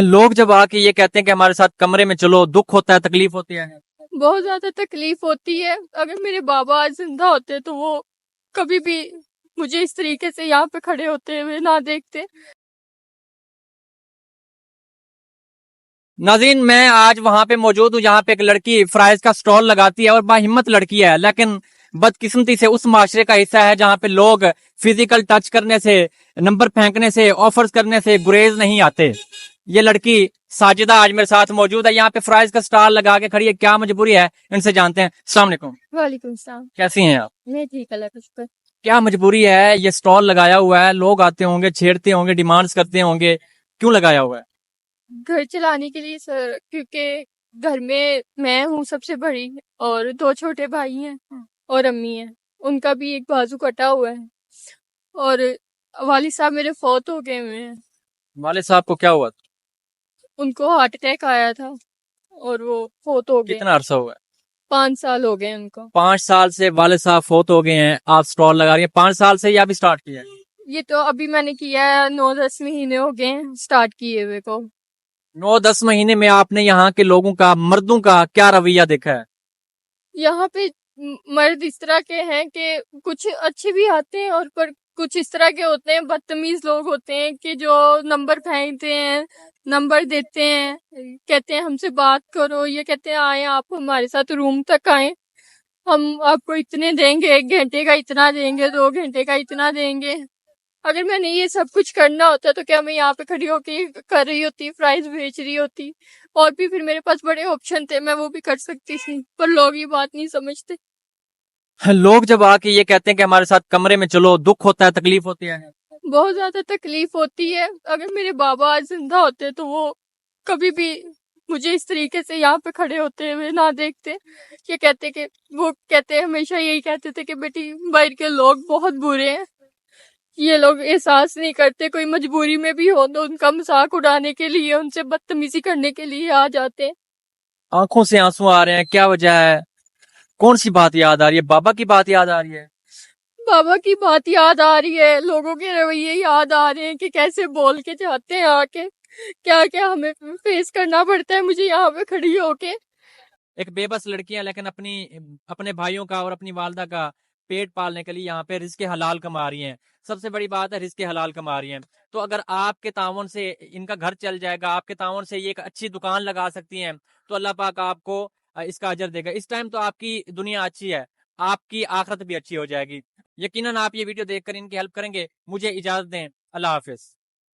लोग जब आके ये कहते हैं कि हमारे साथ कमरे में चलो, दुख होता है, तकलीफ होती है। बहुत ज्यादा तकलीफ होती है। अगर मेरे बाबा आज जिंदा होते तो वो कभी भी मुझे इस तरीके से यहाँ पे खड़े होते हुए ना देखते। नाज़रीन, मैं आज वहां पे मौजूद हूँ जहाँ पे एक लड़की फ्राइज का स्टॉल लगाती है और बाहिम्मत लड़की है, लेकिन बदकिस्मती से उस माशरे का हिस्सा है जहाँ पे लोग फिजिकल टच करने से, नंबर फेंकने से, ऑफर्स करने से गुरेज नहीं आते। ये लड़की साजिदा आज मेरे साथ मौजूद है, यहाँ पे फ्राइज का स्टॉल लगा के खड़ी है। क्या मजबूरी है, इनसे जानते हैं। अस्सलाम वालेकुम। वालेकुम सलाम। कैसी हैं आप? मैं ठीक, अल्लाह का शुक्र। क्या मजबूरी है? ये स्टॉल लगाया हुआ है, लोग आते होंगे, छेड़ते होंगे, डिमांड्स करते होंगे, क्यों लगाया हुआ है? घर चलाने के लिए सर, क्योंकि घर में मैं हूँ सबसे बड़ी और 2 छोटे भाई हैं और अम्मी हैं। उनका भी एक बाजू कटा हुआ है और वालिद साहब मेरे फौत हो गए हुए हैं। वाले साहब को क्या हुआ? उनको हार्ट अटैक आया था और वो फौत हो गए। कितना अरसा हुआ है? 5 साल हो गए उनको। 5 साल से वाले साहब फौत हो गए हैं, आप स्टॉल लगा रही हैं। 5 साल से या अभी स्टार्ट किया है? ये तो अभी मैंने किया है, 9-10 महीने हो गए हैं स्टार्ट किए हुए को। 9-10 महीने में आपने यहाँ के लोगों का, मर्दों का क्या रवैया देखा है? यहाँ पे मर्द इस तरह के हैं कि कुछ अच्छे भी आते हैं और पर कुछ इस तरह के होते हैं, बदतमीज लोग होते हैं कि जो नंबर फेंकते हैं, नंबर देते हैं, कहते हैं हमसे बात करो, ये कहते हैं आए आप हमारे साथ रूम तक आए, हम आपको इतने देंगे, 1 घंटे का इतना देंगे, 2 घंटे का इतना देंगे। अगर मैंने ये सब कुछ करना होता तो क्या मैं यहाँ पे खड़ी होके कर रही होती, फ्राइज बेच रही होती? और भी फिर मेरे पास बड़े ऑप्शन थे, मैं वो भी कर सकती थी, पर लोग ये बात नहीं समझते। लोग जब आके ये कहते हैं कि हमारे साथ कमरे में चलो, दुख होता है, तकलीफ होती है। बहुत ज्यादा तकलीफ होती है। अगर मेरे बाबा आज जिंदा होते तो वो कभी भी मुझे इस तरीके से यहाँ पे खड़े होते हुए ना देखते। ये कहते कि वो कहते हमेशा यही कहते थे कि बेटी बाहर के लोग बहुत बुरे हैं, ये लोग एहसास नहीं करते, कोई मजबूरी में भी हो तो उनका मजाक उड़ाने के लिए, उनसे बदतमीजी करने के लिए आ जाते हैं। आंखों से आंसू आ रहे हैं, क्या वजह है? कौन सी बात याद आ रही है? बाबा की बात याद आ रही है? बाबा की बात याद आ रही है, लोगों के रवैये याद आ रहे हैं कि कैसे बोल के जाते हैं आके, क्या क्या हमें फेस करना पड़ता है मुझे यहाँ पे खड़ी होके। एक बेबस लड़की है, लेकिन अपने भाइयों का और अपनी वालदा का पेट पालने के लिए यहाँ पे रिज़्क़ हलाल कमा रही हैं। सबसे बड़ी बात है, रिज़्क़ हलाल कमा रही हैं। तो अगर आपके ताउन से इनका घर चल जाएगा, आपके ताउन से ये एक अच्छी दुकान लगा सकती हैं, तो अल्लाह पाक आपको इसका अजर देगा। इस टाइम तो आपकी दुनिया अच्छी है, आपकी आखिरत भी अच्छी हो जाएगी। यकीनन आप ये वीडियो देखकर इनकी हेल्प करेंगे। मुझे इजाजत दें, अल्लाह हाफिज।